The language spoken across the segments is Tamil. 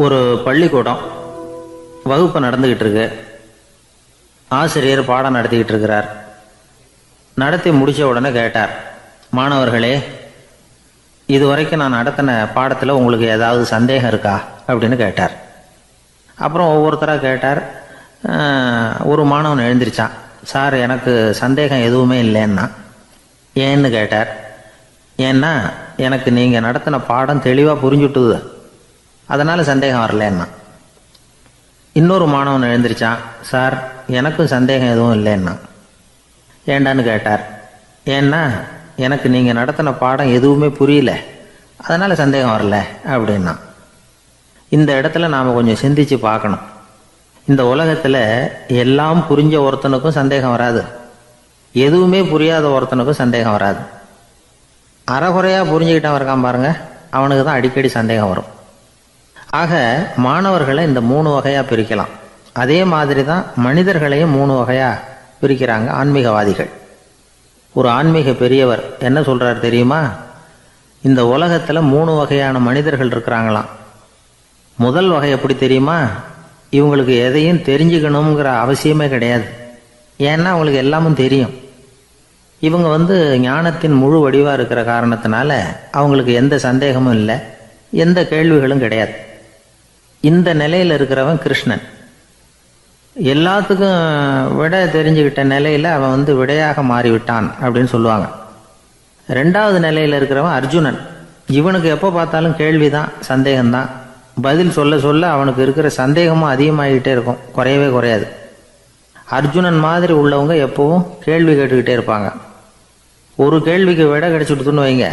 ஒரு பள்ளிக்கூடம் வகுப்பு நடந்துகிட்டு இருக்கு. ஆசிரியர் பாடம் நடத்திக்கிட்டு இருக்கிறார். நடத்தி முடிச்ச உடனே கேட்டார், மாணவர்களே, இதுவரைக்கும் நான் நடத்தின பாடத்தில் உங்களுக்கு ஏதாவது சந்தேகம் இருக்கா அப்படின்னு கேட்டார். அப்புறம் ஒவ்வொருத்தராக கேட்டார். ஒரு மாணவன் எழுந்திருச்சான். சார், எனக்கு சந்தேகம் எதுவுமே இல்லைன்னா. ஏன்னு கேட்டார். ஏன்னா எனக்கு நீங்கள் நடத்தின பாடம் தெளிவாக புரிஞ்சுட்டுது, அதனால் சந்தேகம் வரலன்னா. இன்னொரு மாணவன் எழுந்திருச்சான். சார், எனக்கும் சந்தேகம் எதுவும் இல்லைன்னா. ஏண்டான்னு கேட்டார். ஏன்னா எனக்கு நீங்கள் நடத்தின பாடம் எதுவுமே புரியல, அதனால் சந்தேகம் வரல அப்படின்னா. இந்த இடத்துல நாம் கொஞ்சம் சிந்திச்சு பார்க்கணும். இந்த உலகத்தில் எல்லாம் புரிஞ்ச ஒருத்தனுக்கும் சந்தேகம் வராது, எதுவுமே புரியாத ஒருத்தனுக்கும் சந்தேகம் வராது. அறகுறையாக புரிஞ்சுக்கிட்டவன் இருக்கான் பாருங்க, அவனுக்கு தான் அடிக்கடி சந்தேகம் வரும். ஆக மாணவர்களை இந்த 3 வகையாக பிரிக்கலாம். அதே மாதிரி தான் மனிதர்களையும் 3 வகையாக பிரிக்கிறாங்க ஆன்மீகவாதிகள். ஒரு ஆன்மீக பெரியவர் என்ன சொல்றார் தெரியுமா? இந்த உலகத்தில் 3 வகையான மனிதர்கள் இருக்கிறாங்களாம். முதல் வகை எப்படி தெரியுமா? இவங்களுக்கு எதையும் தெரிஞ்சுக்கணுங்கிற அவசியமே கிடையாது. ஏன்னா அவங்களுக்கு எல்லாமும் தெரியும். இவங்க ஞானத்தின் முழு வடிவாக இருக்கிற காரணத்தினால அவங்களுக்கு எந்த சந்தேகமும் இல்லை, எந்த கேள்விகளும் கிடையாது. இந்த நிலையில் இருக்கிறவன் கிருஷ்ணன். எல்லாத்துக்கும் விட தெரிஞ்சுக்கிட்ட நிலையில் அவன் விடையாக மாறிவிட்டான் அப்படின்னு சொல்லுவாங்க. 2வது நிலையில் இருக்கிறவன் அர்ஜுனன். இவனுக்கு எப்போ பார்த்தாலும் கேள்விதான், சந்தேகம்தான். பதில் சொல்ல சொல்ல அவனுக்கு இருக்கிற சந்தேகமும் அதிகமாகிக்கிட்டே இருக்கும், குறையவே குறையாது. அர்ஜுனன் மாதிரி உள்ளவங்க எப்பவும் கேள்வி கேட்டுக்கிட்டே இருப்பாங்க. ஒரு கேள்விக்கு விட கிடைச்சுட்டுன்னு வைங்க,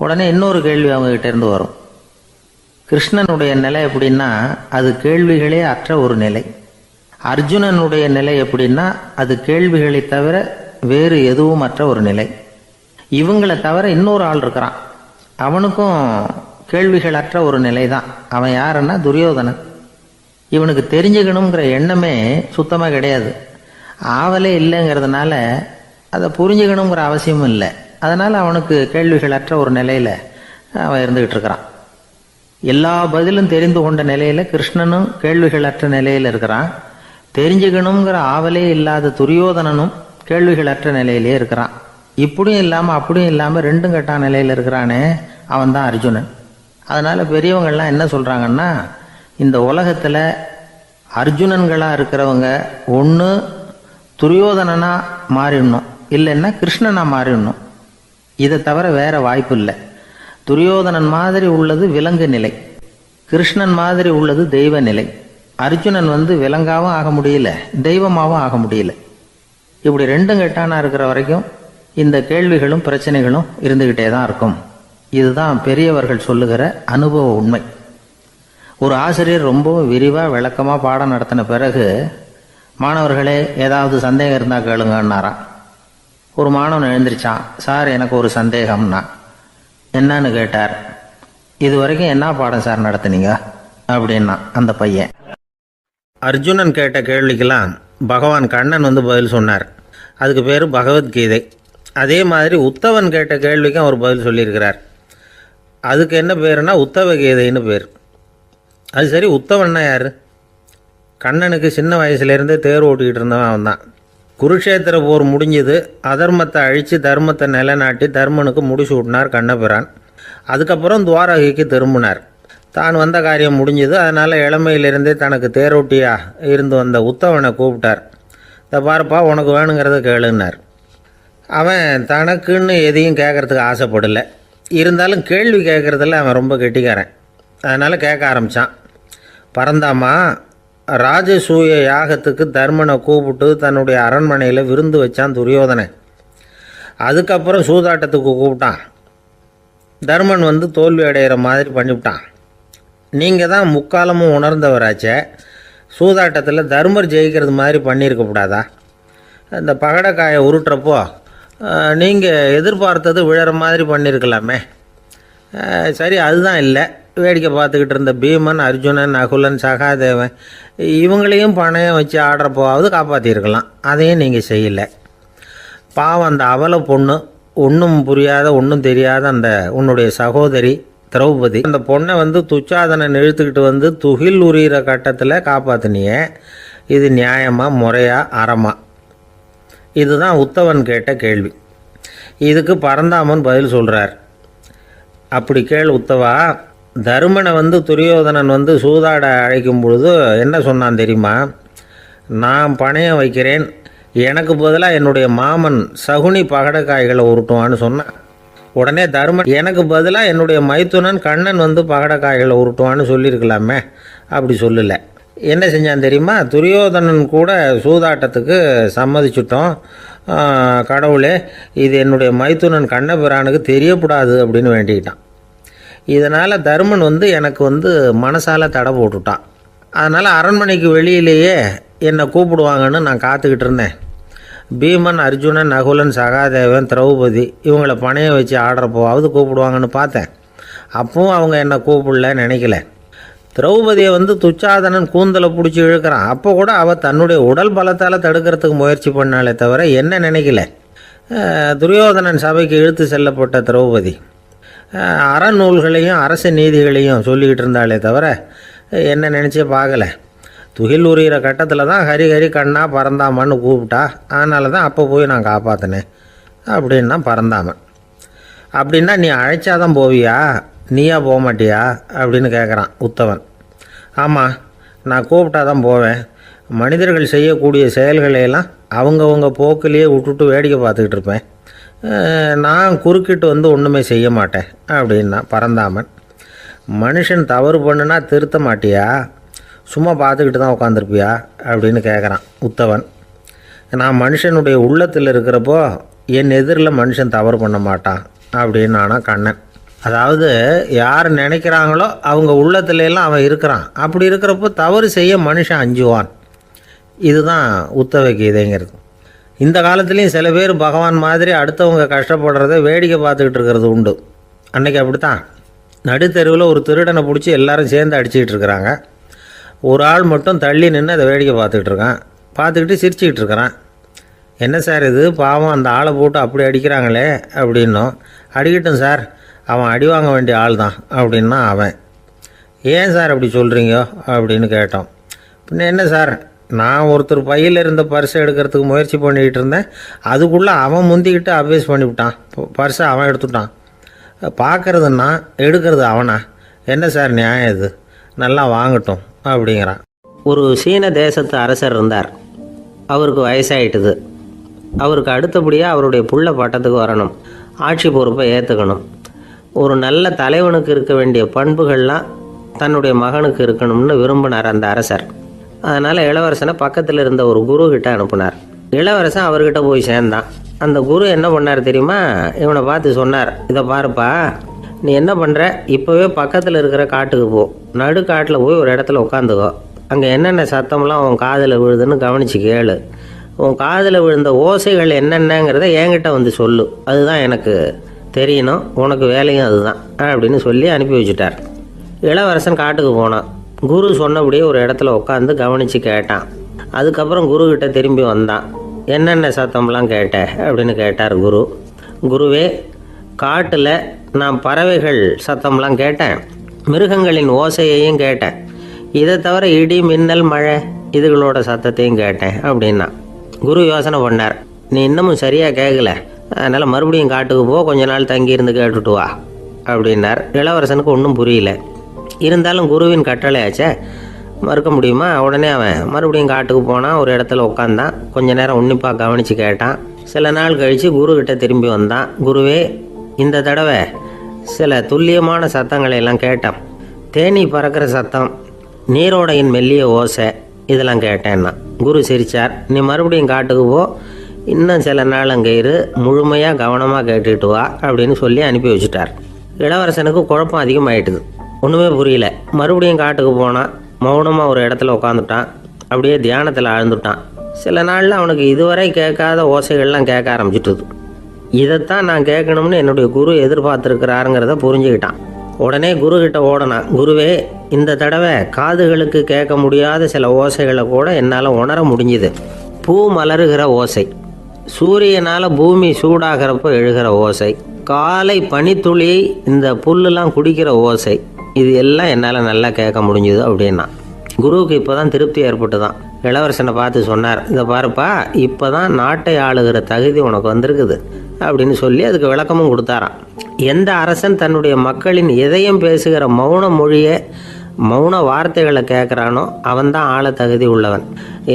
உடனே இன்னொரு கேள்வி அவங்ககிட்ட இருந்து வரும். கிருஷ்ணனுடைய நிலை எப்படின்னா அது கேள்விகளே அற்ற ஒரு நிலை. அர்ஜுனனுடைய நிலை எப்படின்னா அது கேள்விகளை தவிர வேறு எதுவும் அற்ற ஒரு நிலை. இவங்களை தவிர இன்னொரு ஆள் இருக்கிறான், அவனுக்கும் கேள்விகள் அற்ற ஒரு நிலை தான். அவன் யாருன்னா துரியோதனன். இவனுக்கு தெரிஞ்சுக்கணுங்கிற எண்ணமே சுத்தமாக கிடையாது. ஆவலே இல்லைங்கிறதுனால அதை புரிஞ்சுக்கணுங்கிற அவசியமும் இல்லை. அதனால் அவனுக்கு கேள்விகள் அற்ற ஒரு நிலையில் அவன் இருந்துகிட்டு இருக்கிறான். எல்லா பதிலும் தெரிந்து கொண்ட நிலையில் கிருஷ்ணனும் கேள்விகள் அற்ற நிலையில் இருக்கிறான். தெரிஞ்சுக்கணுங்கிற ஆவலே இல்லாத துரியோதனனும் கேள்விகள் அற்ற நிலையிலே இருக்கிறான். இப்படியும் இல்லாமல் அப்படியும் இல்லாமல் ரெண்டும் கெட்ட நிலையில் இருக்கிறானே, அவன் தான் அர்ஜுனன். அதனால் பெரியவங்கள்லாம் என்ன சொல்கிறாங்கன்னா, இந்த உலகத்தில் அர்ஜுனன்களாக இருக்கிறவங்க ஒன்று துரியோதனனாக மாறிடணும், இல்லைன்னா கிருஷ்ணனாக மாறிடணும். இதை தவிர வேற வாய்ப்பு இல்லை. துரியோதனன் மாதிரி உள்ளது விலங்கு நிலை, கிருஷ்ணன் மாதிரி உள்ளது தெய்வ நிலை. அர்ஜுனன் விலங்காவும் ஆக முடியல, தெய்வமாகவும் ஆக முடியல. இப்படி ரெண்டும் கெட்டானா இருக்கிற வரைக்கும் இந்த கேள்விகளும் பிரச்சனைகளும் இருந்துகிட்டே தான் இருக்கும். இதுதான் பெரியவர்கள் சொல்லுகிற அனுபவ உண்மை. ஒரு ஆசிரியர் ரொம்பவும் விரிவாக விளக்கமாக பாடம் நடத்தின பிறகு, மாணவர்களே, ஏதாவது சந்தேகம் இருந்தால் கேளுங்கன்னாராம். ஒரு மாணவன் எழுந்திருச்சான். சார், எனக்கு ஒரு சந்தேகம்னா. என்னன்னு கேட்டார். இது வரைக்கும் என்ன பாடம் சார் நடத்துனீங்க அப்படின்னா அந்த பையன். அர்ஜுனன் கேட்ட கேள்விக்கெல்லாம் பகவான் கண்ணன் பதில் சொன்னார். அதுக்கு பேர் பகவத்கீதை. அதே மாதிரி உத்தவன் கேட்ட கேள்விக்கும் அவர் பதில் சொல்லியிருக்கிறார். அதுக்கு என்ன பேருனா உத்தவ கீதைன்னு பேர். அது சரி, உத்தவன்னா யார்? கண்ணனுக்கு சின்ன வயசுலேருந்தே தேர் ஓட்டிக்கிட்டு இருந்தவன் அவன் தான். குருஷேத்திர போர் முடிஞ்சது. அதர்மத்தை அழித்து தர்மத்தை நிலைநாட்டி தர்மனுக்கு முடிச்சு விட்டினார் கண்ணபிரான். அதுக்கப்புறம் துவாரகைக்கு திரும்பினார். தான் வந்த காரியம் முடிஞ்சது. அதனால் இளமையிலிருந்தே தனக்கு தேரோட்டியாக இருந்து வந்த உத்தவனை கூப்பிட்டார். இதை பாருப்பா, உனக்கு வேணுங்கிறத கேளுன்னார். அவன் தனக்குன்னு எதையும் கேட்குறதுக்கு ஆசைப்படலை. இருந்தாலும் கேள்வி கேட்குறதில்ல அவன் ரொம்ப கெட்டிக்காரன். அதனால் கேட்க ஆரம்பித்தான். பரந்தாமா, ராஜசூய யாகத்துக்கு தர்மனை கூப்பிட்டு தன்னுடைய அரண்மனையில் விருந்து வச்சான் துரியோதனன். அதுக்கப்புறம் சூதாட்டத்துக்கு கூப்பிட்டான். தர்மன் தோல்வி அடைகிற மாதிரி பண்ணிவிட்டான். நீங்கள் தான் முக்காலமும் உணர்ந்தவராச்சே, சூதாட்டத்தில் தர்மர் ஜெயிக்கிறது மாதிரி பண்ணியிருக்கக்கூடாதா? இந்த பகடைக்காயை உருட்டுறப்போ நீங்கள் எதிர்பார்த்தது விழற மாதிரி பண்ணியிருக்கலாமே. சரி, அதுதான் இல்லை. வேடிக்கை பார்த்துக்கிட்டு இருந்த பீமன், அர்ஜுனன், நகுலன், சகாதேவன் இவங்களையும் பணையம் வச்சு ஆடுறப்போவாவது காப்பாற்றிருக்கலாம். அதையும் நீங்கள் செய்யலை. பாவம், அந்த அவல பொண்ணு, ஒன்றும் புரியாத ஒன்றும் தெரியாத அந்த உன்னுடைய சகோதரி திரௌபதி. அந்த பொண்ணை வந்து துச்சாதனன் இழுத்துக்கிட்டு வந்து துகில் உரிகிற கட்டத்தில் காப்பாற்றினியே, இது நியாயமா, முறையா, அறமா? இதுதான் உத்தவன் கேட்ட கேள்வி. இதுக்கு பரந்தாமன் பதில் சொல்கிறார். அப்படி கேள் உத்தவா, தருமனை வந்து துரியோதனன் வந்து சூதாட அழைக்கும் பொழுது என்ன சொன்னான் தெரியுமா? நான் பணையம் வைக்கிறேன், எனக்கு பதிலாக என்னுடைய மாமன் சகுனி பகடக்காய்களை உருட்டுவான்னு சொன்னான். உடனே தருமன் எனக்கு பதிலாக என்னுடைய மைத்துனன் கண்ணன் வந்து பகடக்காய்களை உருட்டுவான்னு சொல்லியிருக்கலாமே, அப்படி சொல்லலை. என்ன செஞ்சான் தெரியுமா? துரியோதனன் கூட சூதாட்டத்துக்கு சம்மதிச்சிட்டோம், கடவுளே இது என்னுடைய மைத்துனன் கண்ணபிரானுக்கு தெரியக்கூடாது அப்படின்னு வேண்டிக்கிட்டான். இதனால் தருமன் வந்து எனக்கு வந்து மனசால் தடை போட்டுட்டான். அதனால் அரண்மனைக்கு வெளியிலேயே என்னை கூப்பிடுவாங்கன்னு நான் காத்துக்கிட்டு இருந்தேன். பீமன், அர்ஜுனன், நகுலன், சகாதேவன், திரௌபதி இவங்களை பணையம் வச்சு ஆடுறப்போவாவது கூப்பிடுவாங்கன்னு பார்த்தேன். அப்பவும் அவங்க என்னை கூப்பிடல, நினைக்கல. திரௌபதியை வந்து துச்சாதனன் கூந்தலை பிடிச்சி இழுக்கிறான், அப்போ கூட அவள் தன்னுடைய உடல் பலத்தால் தடுக்கிறதுக்கு முயற்சி பண்ணாலே தவிர என்ன நினைக்கல. துரியோதனன் சபைக்கு இழுத்து செல்லப்பட்ட திரௌபதி அறநூல்களையும் அரச நீதிகளையும் சொல்லிக்கிட்டு இருந்தாலே தவிர என்ன நினச்சே பார்க்கல. துகில் உரிகிற கட்டத்தில் தான் ஹரி ஹரி கண்ணா பரந்தாமன்னு கூப்பிட்டா, அதனால தான் அப்போ போய் நான் காப்பாற்றினேன் அப்படின்னா பரந்தாமன். அப்படின்னா நீ அழைச்சாதான் போவியா, நீயா போக மாட்டியா அப்படின்னு கேட்குறான் உத்தவன். ஆமாம், நான் கூப்பிட்டா தான் போவேன். மனிதர்கள் செய்யக்கூடிய செயல்களையெல்லாம் அவங்கவுங்க போக்கிலேயே விட்டுட்டு வேடிக்கை பார்த்துக்கிட்டு இருப்பேன். நான் குறுக்கிட்டு வந்து ஒன்றுமே செய்ய மாட்டேன் அப்படின்னா பரந்தாமன். மனுஷன் தவறு பண்ணுனா திருத்த மாட்டியா, சும்மா பார்த்துக்கிட்டு தான் உட்காந்துருப்பியா அப்படின்னு கேட்குறான் உத்தவன். நான் மனுஷனுடைய உள்ளத்தில் இருக்கிறப்போ என் எதிரில் மனுஷன் தவறு பண்ண மாட்டான் அப்படின்னு ஆனா கண்ணன். அதாவது யார் நினைக்கிறாங்களோ அவங்க உள்ளத்துலலாம் அவன் இருக்கிறான். அப்படி இருக்கிறப்போ தவறு செய்ய மனுஷன் அஞ்சுவான். இதுதான் உத்தவ கீதைங்கிறது. இந்த காலத்துலேயும் சில பேர் பகவான் மாதிரி அடுத்தவங்க கஷ்டப்படுறத வேடிக்கை பார்த்துக்கிட்டு இருக்கிறது உண்டு. அன்றைக்கி அப்படித்தான் நடுத்தெருவில் ஒரு திருடனை பிடிச்சி எல்லாரும் சேர்ந்து அடிச்சுக்கிட்டு இருக்கிறாங்க. ஒரு ஆள் மட்டும் தள்ளி நின்று அதை வேடிக்கை பார்த்துக்கிட்டு இருக்கான். பார்த்துக்கிட்டு சிரிச்சுக்கிட்டு இருக்கிறான். என்ன சார் இது, பாவம் அந்த ஆளை போட்டு அப்படி அடிக்கிறாங்களே அப்படின்னோம். அடிக்கட்டும் சார், அவன் அடி வாங்க வேண்டிய ஆள் தான் அப்படின்னா அவன். ஏன் சார் அப்படி சொல்கிறீங்க அப்படின்னு கேட்டோம். பின்ன என்ன சார், நான் ஒருத்தர் பையில் இருந்த பர்ஸை எடுக்கிறதுக்கு முயற்சி பண்ணிக்கிட்டு இருந்தேன், அதுக்குள்ளே அவன் முந்திக்கிட்டு அபேஸ் பண்ணிவிட்டான், பர்ஸை அவன் எடுத்துட்டான். பார்க்குறதுன்னா எடுக்கிறது அவனா? என்ன சார் நியாயம் இது, நல்லா வாங்கட்டும் அப்படிங்கிறான். ஒரு சீன தேசத்து அரசர் இருந்தார். அவருக்கு வயசாயிட்டுது. அவருக்கு அடுத்தபடியாக அவருடைய புள்ள பட்டத்துக்கு வரணும், ஆட்சி பொறுப்பை ஏற்றுக்கணும். ஒரு நல்ல தலைவனுக்கு இருக்க வேண்டிய பண்புகள்லாம் தன்னுடைய மகனுக்கு இருக்கணும்னு விரும்பினார் அந்த அரசர். அதனால் இளவரசனை பக்கத்தில் இருந்த ஒரு குரு கிட்ட அனுப்புனார். இளவரசன் அவர்கிட்ட போய் சேர்ந்தான். அந்த குரு என்ன பண்ணார் தெரியுமா? இவனை பார்த்து சொன்னார், இதை பாருப்பா, நீ என்ன பண்ணுற, இப்போவே பக்கத்தில் இருக்கிற காட்டுக்கு போ, நடு காட்டில் போய் ஒரு இடத்துல உட்காந்துக்கோ. அங்கே என்னென்ன சத்தம்லாம் உன் காதில் விழுதுன்னு கவனித்து கேளு. உன் காதில் விழுந்த ஓசைகள் என்னென்னங்கிறத என்கிட்ட வந்து சொல்லு, அதுதான் எனக்கு தெரியணும், உனக்கு வேலையும் அதுதான் அப்படின்னு சொல்லி அனுப்பி வச்சுட்டார். இளவரசன் காட்டுக்கு போனான். குரு சொன்னபடியே ஒரு இடத்துல உட்காந்து கவனித்து கேட்டான். அதுக்கப்புறம் குருக்கிட்ட திரும்பி வந்தான். என்னென்ன சத்தம்லாம் கேட்ட அப்படின்னு கேட்டார் குரு. குருவே, காட்டில் நான் பறவைகள் சத்தம்லாம் கேட்டேன், மிருகங்களின் ஓசையையும் கேட்டேன், இதை தவிர இடி, மின்னல், மழை இதுகளோட சத்தத்தையும் கேட்டேன் அப்படின்னா. குரு யோசனை பண்ணார், நீ இன்னமும் சரியாக கேட்கல, அதனால் மறுபடியும் காட்டுக்கு போ, கொஞ்ச நாள் தங்கியிருந்து கேட்டுட்டு வா அப்படின்னார். இளவரசனுக்கு ஒன்றும் புரியல. இருந்தாலும் குருவின் கட்டளையாச்சே, மறுக்க முடியுமா? உடனே அவன் மறுபடியும் காட்டுக்கு போனான். ஒரு இடத்துல உட்காந்தான். கொஞ்ச நேரம் உன்னிப்பாக கவனித்து கேட்டான். சில நாள் கழித்து குருக்கிட்ட திரும்பி வந்தான். குருவே, இந்த தடவை சில துல்லியமான சத்தங்களை எல்லாம் கேட்டான். தேனி பறக்கிற சத்தம், நீரோடையின் மெல்லிய ஓசை, இதெல்லாம் கேட்டேன்னா. குரு சிரித்தார். நீ மறுபடியும் காட்டுக்கு போ, இன்னும் சில நாள் அங்கே இரு, முழுமையாக கவனமாக கேட்டுட்டு வா அப்படின்னு சொல்லி அனுப்பி வச்சுட்டார். இளவரசனுக்கு குழப்பம் அதிகமாயிட்டுது. ஒன்றுமே புரியல. மறுபடியும் காட்டுக்கு போனான். மௌனமாக ஒரு இடத்துல உட்காந்துட்டான். அப்படியே தியானத்தில் ஆழ்ந்துட்டான். சில நாளில் அவனுக்கு இதுவரை கேட்காத ஓசைகள்லாம் கேட்க ஆரம்பிச்சிட்டுது. இதைத்தான் நான் கேட்கணும்னு என்னுடைய குரு எதிர்பார்த்துருக்கிறாருங்கிறத புரிஞ்சுக்கிட்டான். உடனே குருக்கிட்ட ஓடனான். குருவே, இந்த தடவை காதுகளுக்கு கேட்க முடியாத சில ஓசைகளை கூட என்னால் உணர முடிஞ்சுது. பூ மலருகிற ஓசை, சூரியனால் பூமி சூடாகிறப்போ எழுகிற ஓசை, காலை பனித்துளி, இந்த புல்லுலாம் குடிக்கிற ஓசை, இது எல்லாம் என்னால் நல்லா கேட்க முடிஞ்சுது அப்படின்னா. குருவுக்கு இப்போ தான் திருப்தி ஏற்பட்டு தான் இளவரசனை பார்த்து சொன்னார், இதை பாருப்பா, இப்போ தான் நாட்டை ஆளுகிற தகுதி உனக்கு வந்திருக்குது அப்படின்னு சொல்லி அதுக்கு விளக்கமும் கொடுத்தாராம். எந்த அரசன் தன்னுடைய மக்களின் இதயம் பேசுகிற மௌன மொழியை, மௌன வார்த்தைகளை கேட்குறானோ அவன்தான் ஆள தகுதி உள்ளவன்.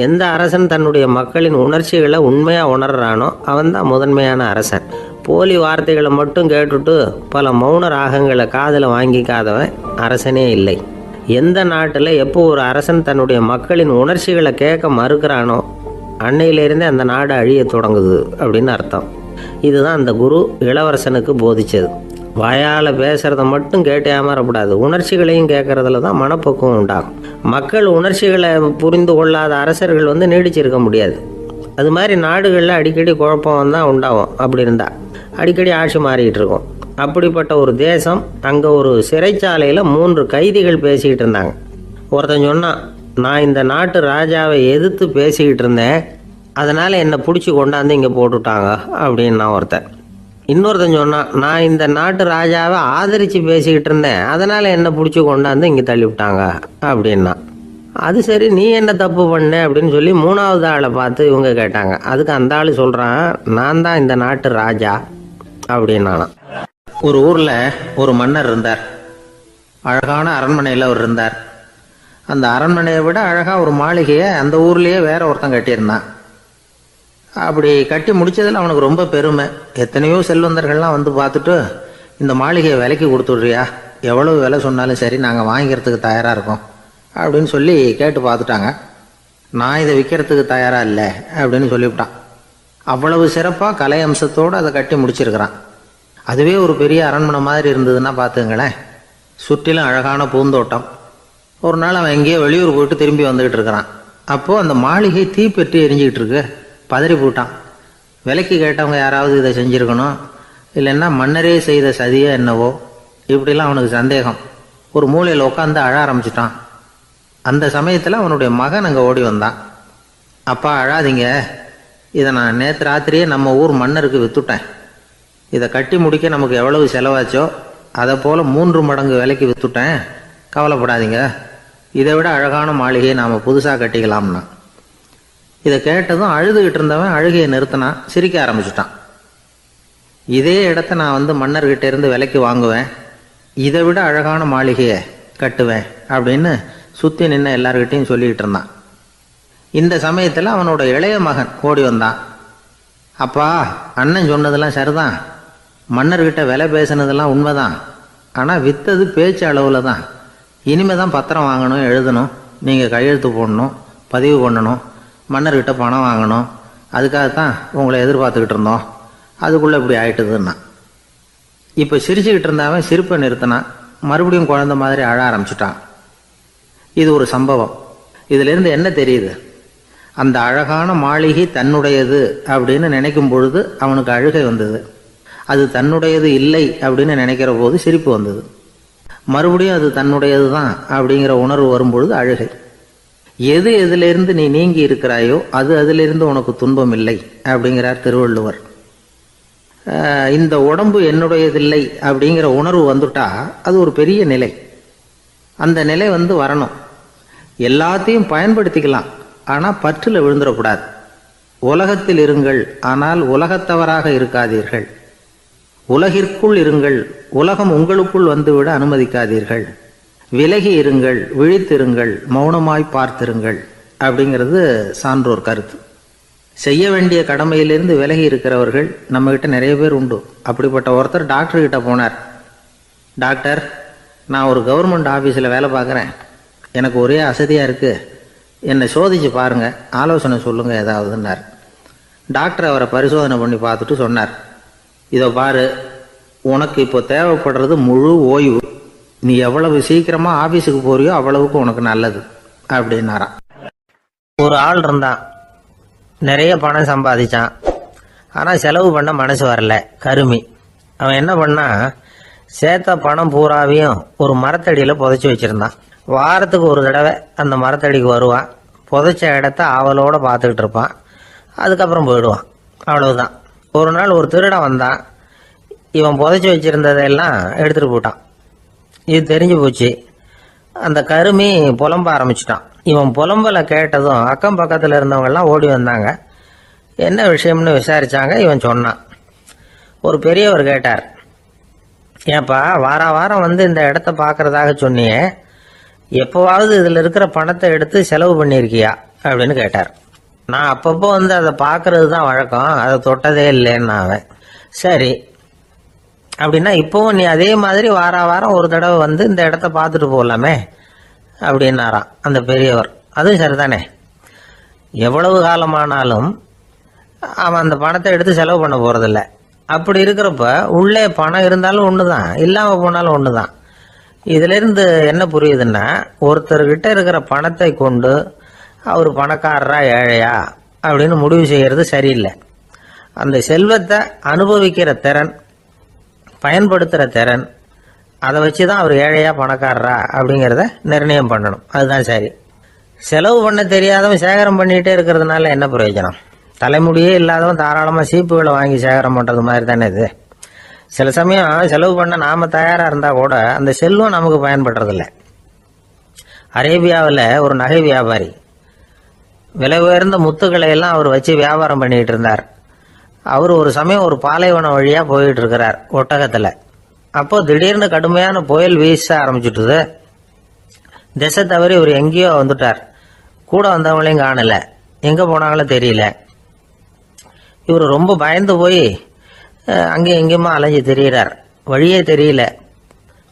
எந்த அரசன் தன்னுடைய மக்களின் உணர்ச்சிகளை உண்மையாக உணர்றானோ அவன்தான் முதன்மையான அரசன். போலி வார்த்தைகளை மட்டும் கேட்டுட்டு பல மௌன ராகங்களை காதில் வாங்கிக்காதவன் அரசனே இல்லை. எந்த நாட்டில் எப்போ ஒரு அரசன் தன்னுடைய மக்களின் உணர்ச்சிகளை கேட்க மறுக்கிறானோ அன்னையிலேருந்தே அந்த நாடு அழிய தொடங்குது அப்படின்னு அர்த்தம். இதுதான் அந்த குரு இளவரசனுக்கு போதிச்சது. வாயால் பேசுகிறத மட்டும் கேட்டு ஏமாறக்கூடாது, உணர்ச்சிகளையும் கேட்கறதுல தான் மனப்பக்குவம் உண்டாகும். மக்கள் உணர்ச்சிகளை புரிந்து கொள்ளாத அரசர்கள் நீடிச்சிருக்க முடியாது. அது மாதிரி நாடுகளில் அடிக்கடி குழப்பம் தான் உண்டாகும். அப்படி இருந்தால் அடிக்கடி ஆட்சி மாறிக்கிட்டு இருக்கும். அப்படிப்பட்ட ஒரு தேசம், அங்கே ஒரு சிறைச்சாலையில் 3 கைதிகள் பேசிக்கிட்டு இருந்தாங்க. ஒருத்தன் சொன்னான், நான் இந்த நாட்டு ராஜாவை எதிர்த்து பேசிக்கிட்டு இருந்தேன், அதனால் என்னை பிடிச்சி கொண்டாந்து இங்கே போட்டுட்டாங்க அப்படின்னா ஒருத்தன். இன்னொருத்தன் சொன்னான், நான் இந்த நாட்டு ராஜாவை ஆதரித்து பேசிக்கிட்டு இருந்தேன், அதனால் என்னை பிடிச்சி கொண்டாந்து இங்கே தள்ளிவிட்டாங்க அப்படின்னா. அது சரி, நீ என்ன தப்பு பண்ண அப்படின்னு சொல்லி 3வது ஆளை பார்த்து இவங்க கேட்டாங்க. அதுக்கு அந்த ஆள் சொல்கிறான், நான் தான் இந்த நாட்டு ராஜா அப்படின்னானா. ஒரு ஊரில் ஒரு மன்னர் இருந்தார். அழகான அரண்மனையில் அவர் இருந்தார். அந்த அரண்மனையை விட அழகாக ஒரு மாளிகையை அந்த ஊர்லேயே வேற ஒருத்தன் கட்டியிருந்தான். அப்படி கட்டி முடித்ததில் அவனுக்கு ரொம்ப பெருமை. எத்தனையோ செல்வந்தர்கள்லாம் வந்து பார்த்துட்டு, இந்த மாளிகையை விலைக்கு கொடுத்துட்றியா, எவ்வளவு விலை சொன்னாலும் சரி நாங்கள் வாங்கிக்கிறதுக்கு தயாராக இருக்கோம் அப்படின்னு சொல்லி கேட்டு பார்த்துட்டாங்க. நான் இதை விற்கிறதுக்கு தயாராக இல்லை அப்படின்னு சொல்லிவிட்டான். அவ்வளவு சிறப்பாக கலை அம்சத்தோடு அதை கட்டி முடிச்சிருக்கிறான். அதுவே ஒரு பெரிய அரண்மனை மாதிரி இருந்ததுன்னா பார்த்துங்களேன். சுற்றிலும் அழகான பூந்தோட்டம். ஒரு நாள் அவன் எங்கேயோ வெளியூர் போயிட்டு திரும்பி வந்துக்கிட்டு இருக்கிறான். அப்போது அந்த மாளிகை தீப்பெட்டி எரிஞ்சிக்கிட்டு இருக்கு. பதறி போட்டான். விலைக்கு கேட்டவங்க யாராவது இதை செஞ்சுருக்கணும், இல்லைன்னா மன்னரே செய்த சதியோ என்னவோ, இப்படிலாம் அவனுக்கு சந்தேகம். ஒரு மூலையில் உட்காந்து அழ ஆரம்பிச்சிட்டான். அந்த சமயத்தில் அவனுடைய மகன் அங்கே ஓடி வந்தான். அப்பா அழாதீங்க, இதை நான் நேற்று ராத்திரியே நம்ம ஊர் மன்னருக்கு விற்றுட்டேன். இதை கட்டி முடிக்க நமக்கு எவ்வளவு செலவாச்சோ அதை போல் 3 மடங்கு விலைக்கு விற்றுட்டேன், கவலைப்படாதீங்க. இதை விட அழகான மாளிகையை நாம் புதுசாக கட்டிக்கலாம்னா. இதை கேட்டதும் அழுதுகிட்டு இருந்தவன் அழுகையை நிறுத்தினான், சிரிக்க ஆரம்பிச்சிட்டான். இதே இடத்த நான் மன்னர்கிட்ட இருந்து விலைக்கு வாங்குவேன், இதை விட அழகான மாளிகையை கட்டுவேன் அப்படின்னு சுற்றி நின்று எல்லார்கிட்டையும் சொல்லிக்கிட்டு இருந்தான். இந்த சமயத்தில் அவனோட இளைய மகன் ஓடி வந்தான். அப்பா, அண்ணன் சொன்னதெல்லாம் சரிதான், மன்னர்கிட்ட விலை பேசினதெல்லாம் உண்மைதான், ஆனால் விற்றது பேச்சு அளவில் தான். இனிமே தான் பத்திரம் வாங்கணும், எழுதணும், நீங்கள் கையெழுத்து போடணும், பதிவு பண்ணணும், மன்னர்கிட்ட பணம் வாங்கணும். அதுக்காகத்தான் உங்களை எதிர்பார்த்துக்கிட்டு இருந்தோம். அதுக்குள்ளே இப்படி ஆயிட்டுதுன்னா. இப்போ சிரிச்சுக்கிட்டு இருந்தாவன் சிரிப்பை நிறுத்தினான். மறுபடியும் குழந்தை மாதிரி அழ ஆரம்பிச்சிட்டான். இது ஒரு சம்பவம். இதிலிருந்து என்ன தெரியுது? அந்த அழகான மாளிகை தன்னுடையது அப்படின்னு நினைக்கும் பொழுது அவனுக்கு அழுகை வந்தது. அது தன்னுடையது இல்லை அப்படின்னு நினைக்கிற போது சிரிப்பு வந்தது. மறுபடியும் அது தன்னுடையது தான் அப்படிங்கிற உணர்வு வரும்பொழுது அழுகை. எது எதிலிருந்து நீ நீங்கி இருக்கிறாயோ அது அதிலிருந்து உனக்கு துன்பம் இல்லை அப்படிங்கிறார் திருவள்ளுவர். இந்த உடம்பு என்னுடையதில்லை அப்படிங்கிற உணர்வு வந்துட்டா அது ஒரு பெரிய நிலை. அந்த நிலை வரணும். எல்லாத்தையும் பயன்படுத்திக்கலாம், ஆனால் பற்றில் விழுந்துடக்கூடாது. உலகத்தில் இருங்கள், ஆனால் உலகத்தவராக இருக்காதீர்கள். உலகிற்குள் இருங்கள், உலகம் உங்களுக்குள் வந்துவிட அனுமதிக்காதீர்கள். விலகி இருங்கள், விழித்திருங்கள், மௌனமாய் பார்த்திருங்கள் அப்படிங்கிறது சான்றோர் கருத்து. செய்ய வேண்டிய கடமையிலிருந்து விலகி இருக்கிறவர்கள் நம்மகிட்ட நிறைய பேர் உண்டு. அப்படிப்பட்ட ஒருத்தர் டாக்டர்கிட்ட போனார். டாக்டர், நான் ஒரு கவர்மெண்ட் ஆஃபீஸில் வேலை பார்க்குறேன், எனக்கு ஒரே அசதியாக இருக்குது, என்னை சோதிச்சு பாருங்கள், ஆலோசனை சொல்லுங்கள் ஏதாவதுன்னார். டாக்டர் அவரை பரிசோதனை பண்ணி பார்த்துட்டு சொன்னார், இதோ பாரு, உனக்கு இப்போ தேவைப்படுறது முழு ஓய்வு. நீ எவ்வளவு சீக்கிரமாக ஆஃபீஸுக்கு போறியோ அவ்வளவுக்கு உனக்கு நல்லது அப்படின்னாராம். ஒரு ஆள் இருந்தான், நிறைய பணம் சம்பாதிச்சான், ஆனால் செலவு பண்ண மனசு வரல, கருமி. அவன் என்ன பண்ணா, சேர்த்த பணம் பூராவையும் ஒரு மரத்தடியில் புதைச்சி வச்சுருந்தான். வாரத்துக்கு ஒரு தடவை அந்த மரத்தடிக்கு வருவான், புதைச்ச இடத்த ஆவலோடு பார்த்துக்கிட்டு இருப்பான், அதுக்கப்புறம் போயிடுவான். அவ்வளவுதான். ஒரு நாள் ஒரு திருடன் வந்தான். இவன் புதைச்சி வச்சிருந்ததெல்லாம் எடுத்துகிட்டு போட்டான். இது தெரிஞ்சு போச்சு. அந்த கருமி புலம்ப ஆரம்பிச்சிட்டான். இவன் புலம்பலை கேட்டதும் அக்கம் பக்கத்தில் இருந்தவங்கெல்லாம் ஓடி வந்தாங்க. என்ன விஷயம்னு விசாரிச்சாங்க. இவன் சொன்னான். ஒரு பெரியவர் கேட்டார், ஏப்பா வாரம் வந்து இந்த இடத்த பார்க்கறதாக சொன்னியே, எப்போவாவது இதில் இருக்கிற பணத்தை எடுத்து செலவு பண்ணியிருக்கியா அப்படின்னு கேட்டார். நான் அப்பப்போ வந்து அதை பார்க்கறது தான் வழக்கம், அதை தொட்டதே இல்லைன்னு அவன். சரி அப்படின்னா இப்போவும் நீ அதே மாதிரி வாரம் ஒரு தடவை வந்து இந்த இடத்த பார்த்துட்டு போகலாமே அப்படின்னாராம் அந்த பெரியவர். அதுவும் சரிதானே, எவ்வளவு காலமானாலும் அவன் அந்த பணத்தை எடுத்து செலவு பண்ண போகிறதில்ல. அப்படி இருக்கிறப்ப உள்ளே பணம் இருந்தாலும் ஒன்று தான், இல்லாமல் போனாலும் ஒன்று தான். இதிலிருந்து என்ன புரியுதுன்னா, ஒருத்தர்கிட்ட இருக்கிற பணத்தை கொண்டு அவர் பணக்காரரா ஏழையா அப்படின்னு முடிவு செய்கிறது சரியில்லை. அந்த செல்வத்தை அனுபவிக்கிற திறன், பயன்படுத்துகிற திறன், அதை வச்சு தான் அவர் ஏழையா பணக்காரரா அப்படிங்கிறத நிர்ணயம் பண்ணணும். அதுதான் சரி. செலவு பண்ண தெரியாதவன் சேகரம் பண்ணிகிட்டே இருக்கிறதுனால என்ன பிரயோஜனம்? தலைமுடியே இல்லாதவன் தாராளமாக சீப்புகளை வாங்கி சேகரம் பண்ணுறது மாதிரி தானே இது. சில சமயம் செலவு பண்ண நாம் தயாராக இருந்தால் கூட அந்த செல்வம் நமக்கு பயன்படுறதில்ல. அரேபியாவில் ஒரு நகை வியாபாரி விலை உயர்ந்த முத்துக்களை எல்லாம் அவர் வச்சு வியாபாரம் பண்ணிகிட்டு இருந்தார். அவர் ஒரு சமயம் ஒரு பாலைவனம் வழியாக போயிட்டு இருக்கிறார் ஒட்டகத்தில். அப்போ திடீர்னு கடுமையான புயல் வீச ஆரம்பிச்சுட்டுது. திசை தவறி இவர் எங்கேயோ வந்துட்டார். கூட வந்தவங்களையும் காணல, எங்கே போனாங்களோ தெரியல. இவர் ரொம்ப பயந்து போய் அங்கேயும் எங்கேயுமா அலைஞ்சு தெரிகிறார். வழியே தெரியல.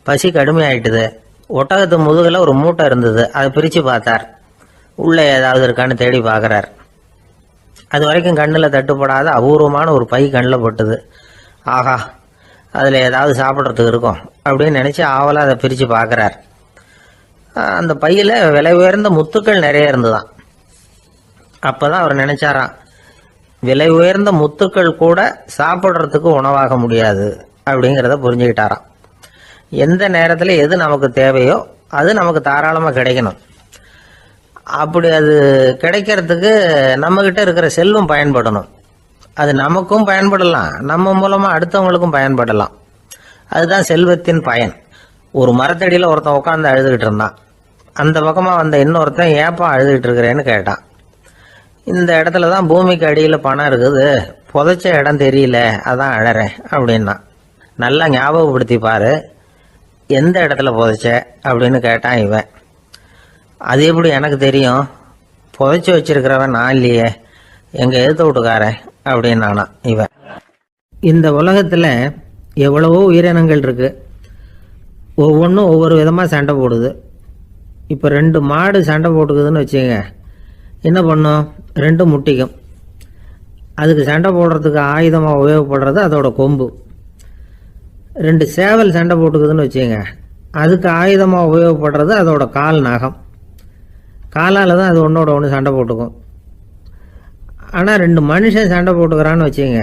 பசி கடுமையாயிட்டுது. ஒட்டகத்து முதுகில் ஒரு மூட்டை இருந்தது. அதை பிரித்து பார்த்தார். உள்ளே ஏதாவது இருக்கான்னு தேடி பார்க்குறார். அது வரைக்கும் கண்ணில் தட்டுப்படாத அபூர்வமான ஒரு பை கண்ணில் பட்டுது. ஆஹா, அதில் ஏதாவது சாப்பிட்றதுக்கு இருக்கும் அப்படின்னு நினச்சி ஆவலாக அதை பிரித்து பார்க்குறார். அந்த பையில் விலை உயர்ந்த முத்துக்கள் நிறைய இருந்துதான். அப்போ தான் அவர் நினச்சாராம், விலை உயர்ந்த முத்துக்கள் கூட சாப்பிட்றதுக்கு உணவாக முடியாது அப்படிங்கிறத புரிஞ்சுக்கிட்டாராம். எந்த நேரத்தில் எது நமக்கு தேவையோ அது நமக்கு தாராளமாக கிடைக்கணும். அப்படி அது கிடைக்கிறதுக்கு நம்மக்கிட்ட இருக்கிற செல்வம் பயன்படணும். அது நமக்கும் பயன்படலாம், நம்ம மூலமாக அடுத்தவங்களுக்கும் பயன்படலாம். அதுதான் செல்வத்தின் பயன். ஒரு மரத்தடியில் ஒருத்தன் உட்காந்து அழுதுகிட்டு இருந்தான். அந்த பக்கமாக வந்த இன்னொருத்தன் ஏப்பா அழுதுகிட்டு இருக்கிறேன்னு கேட்டான். இந்த இடத்துல தான் பூமிக்கு அடியில் பணம் இருக்குது, புதைச்ச இடம் தெரியல, அதான் அழறேன் அப்படின்னா. நல்லா ஞாபகப்படுத்தி பாரு, எந்த இடத்துல புதைச்ச அப்படின்னு கேட்டான் இவன். அது எப்படி எனக்கு தெரியும், புதைச்சி வச்சிருக்கிறவன் நான் இல்லையே, எங்கள் எழுத்து வீட்டுக்காரன் அப்படின்னானா இவன். இந்த உலகத்தில் எவ்வளவோ உயிரினங்கள் இருக்குது. ஒவ்வொன்றும் ஒவ்வொரு விதமாக சண்டை போடுது. இப்போ 2 மாடு சண்டை போட்டுக்குதுன்னு வச்சுங்க, என்ன பண்ணும்? 2 முட்டிக்கும். அதுக்கு சண்டை போடுறதுக்கு ஆயுதமாக உபயோகப்படுறது அதோட கொம்பு. 2 சேவல் சண்டை போட்டுக்குதுன்னு வச்சுங்க, அதுக்கு ஆயுதமாக உபயோகப்படுறது அதோட கால் நகம். காலால் தான் அது ஒன்றோட ஒன்று சண்டை போட்டுக்கும். ஆனால் 2 மனுஷன் சண்டை போட்டுக்கிறான்னு வச்சுங்க,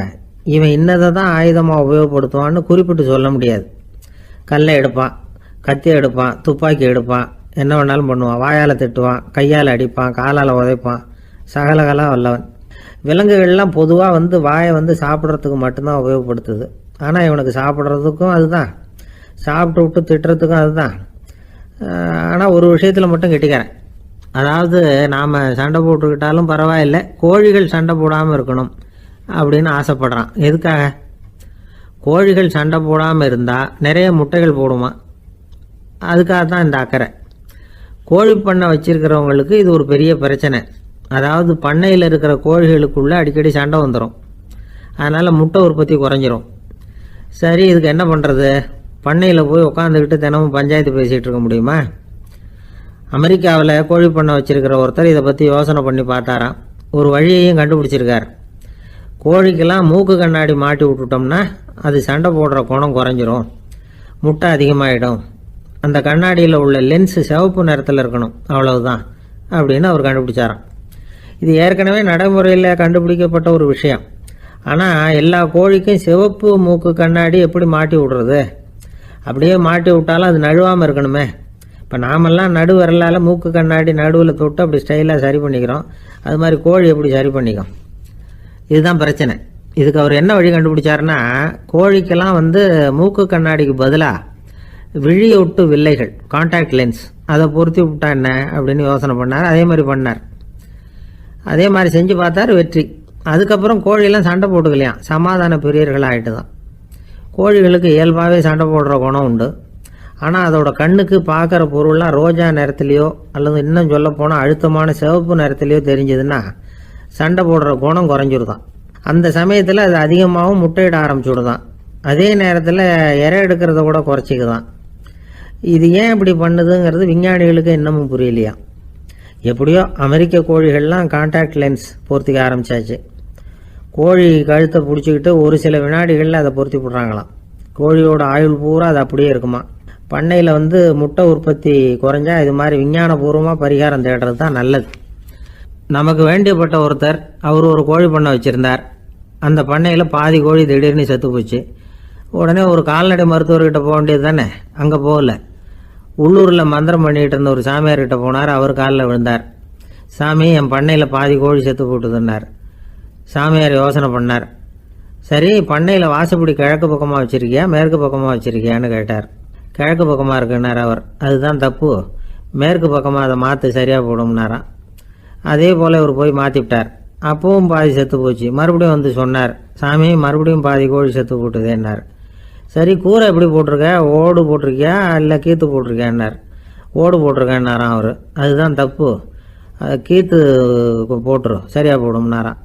இவன் இன்னதை தான் ஆயுதமாக உபயோகப்படுத்துவான்னு குறிப்பிட்டு சொல்ல முடியாது. கல்லை எடுப்பான், கத்தி எடுப்பான், துப்பாக்கி எடுப்பான், என்ன வேணாலும் பண்ணுவான். வாயால் திட்டுவான், கையால் அடிப்பான், காலால் உதைப்பான், சகலகலா வல்லவன். விலங்குகள்லாம் பொதுவாக வந்து வாயை வந்து சாப்பிட்றதுக்கு மட்டும்தான் உபயோகப்படுத்துது. ஆனால் இவனுக்கு சாப்பிட்றதுக்கும் அதுதான், சாப்பிட்டு விட்டு திட்டுறதுக்கும் அதுதான். ஆனால் ஒரு விஷயத்தில் மட்டும் கெட்டிக்கிறேன். அதாவது நாம் சண்டை போட்டுக்கிட்டாலும் பரவாயில்லை, கோழிகள் சண்டை போடாமல் இருக்கணும் அப்படின்னு ஆசைப்படுறான். எதுக்காக? கோழிகள் சண்டை போடாமல் இருந்தால் நிறைய முட்டைகள் போடுமா, அதுக்காக தான் இந்த அக்கறை. கோழி பண்ணை வச்சிருக்கிறவங்களுக்கு இது ஒரு பெரிய பிரச்சனை. அதாவது பண்ணையில் இருக்கிற கோழிகளுக்குள்ளே அடிக்கடி சண்டை வந்துடும். அதனால் முட்டை உற்பத்தி குறைஞ்சிரும். சரி, இதுக்கு என்ன பண்ணுறது? பண்ணையில் போய் உட்காந்துக்கிட்டு தினமும் பஞ்சாயத்து பேசிகிட்டு இருக்க முடியுமா? அமெரிக்காவில் கோழி பண்ணை வச்சிருக்கிற ஒருத்தர் இதை பற்றி யோசனை பண்ணி பார்த்தாராம். ஒரு வழியையும் கண்டுபிடிச்சிருக்கார். கோழிக்கெல்லாம் மூக்கு கண்ணாடி மாட்டி விட்டுட்டோம்னா அது சண்டை போடுற குணம் குறைஞ்சிரும், முட்டை அதிகமாகிடும். அந்த கண்ணாடியில் உள்ள லென்ஸு சிவப்பு நிறத்தில் இருக்கணும், அவ்வளவுதான் அப்படின்னு அவர் கண்டுபிடிச்சாராம். இது ஏற்கனவே நடைமுறையில் கண்டுபிடிக்கப்பட்ட ஒரு விஷயம். ஆனால் எல்லா கோழிக்கும் சிவப்பு மூக்கு கண்ணாடி எப்படி மாட்டி விடுறது? அப்படியே மாட்டி விட்டாலும் அது நழுவாமல் இருக்கணுமே. இப்போ நாமெல்லாம் நடு விரலால் மூக்கு கண்ணாடி நடுவில் தொட்டு அப்படி ஸ்டைலாக சரி பண்ணிக்கிறோம். அது மாதிரி கோழி எப்படி சரி பண்ணிக்கும்? இதுதான் பிரச்சனை. இதுக்கு அவர் என்ன வழி கண்டுபிடிச்சாருன்னா, கோழிக்கெல்லாம் மூக்கு கண்ணாடிக்கு பதிலாக விழியொட்டு வில்லைகள், கான்டாக்ட் லென்ஸ், அதை பொருத்தி விட்டா என்ன அப்படின்னு யோசனை பண்ணார். அதே மாதிரி பண்ணார். அதே மாதிரி செஞ்சு பார்த்தார், வெற்றி. அதுக்கப்புறம் கோழியெல்லாம் சண்டை போட்டுக்கலையாம், சமாதான பிரியர்கள் ஆகிட்டு தான். கோழிகளுக்கு இயல்பாகவே சண்டை போடுற குணம் உண்டு. ஆனால் அதோட கண்ணுக்கு பார்க்குற பொருள்லாம் ரோஜா நிறத்துலையோ அல்லது இன்னும் சொல்ல போனால் அழுத்தமான சிவப்பு நிறத்துலையோ தெரிஞ்சதுன்னா சண்டை போடுற குணம் குறைஞ்சிருதான். அந்த சமயத்தில் அது அதிகமாகவும் முட்டையிட ஆரம்பிச்சுடுதான். அதே நேரத்தில் இறை எடுக்கிறத கூட குறைச்சிக்குதான். இது ஏன் இப்படி பண்ணுதுங்கிறது விஞ்ஞானிகளுக்கு இன்னமும் புரியலையா. எப்படியோ அமெரிக்க கோழிகள்லாம் கான்டாக்ட் லென்ஸ் பொருத்திக்க ஆரம்பித்தாச்சு. கோழி கழுத்தை பிடிச்சிக்கிட்டு ஒரு சில வினாடிகளில் அதை பொருத்தி விட்றாங்களாம். கோழியோட ஆயுள் பூரா அது அப்படியே இருக்குமா. பண்ணையில் முட்டை உற்பத்தி குறைஞ்சா இது மாதிரி விஞ்ஞானபூர்வமாக பரிகாரம் தேடுறது தான் நல்லது. நமக்கு வேண்டியப்பட்ட ஒருத்தர், அவர் ஒரு கோழி பண்ணை வச்சுருந்தார். அந்த பண்ணையில் பாதி கோழி திடீர்னு செத்து போச்சு. உடனே ஒரு கால்நடை மருத்துவர்கிட்ட போக வேண்டியது தானே. அங்கே போகல. உள்ளூரில் மந்திரம் பண்ணிகிட்டு இருந்த ஒரு சாமியார்கிட்ட போனார். அவர் காலில் விழுந்தார். சாமி, என் பண்ணையில் பாதி கோழி செத்து போட்டுதுன்னார். சாமியார் யோசனை பண்ணார். சரி, பண்ணையில் வாசப்படி கிழக்கு பக்கமாக வச்சுருக்கியா மேற்கு பக்கமாக வச்சுருக்கியான்னு கேட்டார். கிழக்கு பக்கமாக இருக்குன்னார் அவர். அதுதான் தப்பு, மேற்கு பக்கமாக அதை மாற்ற சரியாக போடும்னாராம். அதே போல் இவர் போய் மாற்றிவிட்டார். அப்பவும் பாதி செத்து போச்சு. மறுபடியும் சொன்னார், சாமி மறுபடியும் பாதி கோழி செத்து போட்டுதேன்னார். சரி, கூரை எப்படி போட்டிருக்க, ஓடு போட்டிருக்கியா இல்லை கீத்து போட்டிருக்கியான்னார். ஓடு போட்டிருக்கேன்னாராம் அவர். அதுதான் தப்பு, கீத்து போட்டுரும் சரியாக போடும்னாராம்.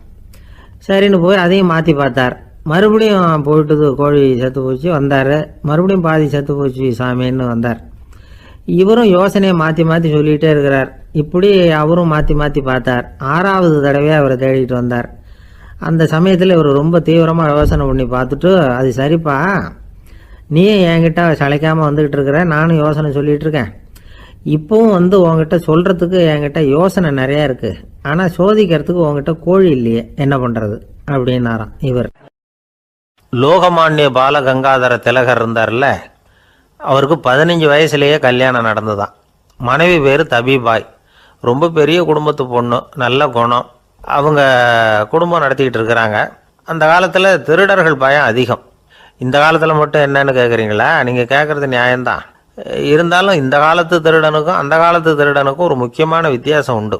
சரின்னு போய் அதையும் மாற்றி பார்த்தார். மறுபடியும் போயிட்டுது, கோழி செத்து போச்சு. வந்தார். மறுபடியும் பாதி செத்து போச்சு சாமின்னு வந்தார். இவரும் யோசனையை மாற்றி மாற்றி சொல்லிகிட்டே இருக்கிறார். இப்படி அவரும் மாற்றி மாற்றி பார்த்தார். 6வது தடவையாக அவரை தேடிட்டு வந்தார். அந்த சமயத்தில் இவர் ரொம்ப தீவிரமாக யோசனை பண்ணி பார்த்துட்டு, அது சரிப்பா, நீயும் என்கிட்ட சளைக்காமல் வந்துக்கிட்டு இருக்கிற, நானும் யோசனை சொல்லிகிட்டு இருக்கேன். இப்போவும் உங்ககிட்ட சொல்கிறதுக்கு என்கிட்ட யோசனை நிறையா இருக்குது. ஆனால் சோதிக்கிறதுக்கு உங்ககிட்ட கோழி இல்லையே, என்ன பண்ணுறது அப்படின்னாராம் இவர். லோகமானிய பாலகங்காதர திலகர் இருந்தார்ல, அவருக்கு 15 வயசுலேயே கல்யாணம் நடந்துதான். மனைவி பேர் தபிபாய். ரொம்ப பெரிய குடும்பத்து பொண்ணு, நல்ல குணம். அவங்க குடும்பம் நடத்திக்கிட்டு இருக்கிறாங்க. அந்த காலத்தில் திருடர்கள் பயம் அதிகம். இந்த காலத்தில் மட்டும் என்னன்னு கேட்குறீங்களா? நீங்கள் கேட்குறது நியாயம்தான். இருந்தாலும் இந்த காலத்து திருடனுக்கும் அந்த காலத்து திருடனுக்கும் ஒரு முக்கியமான வித்தியாசம் உண்டு.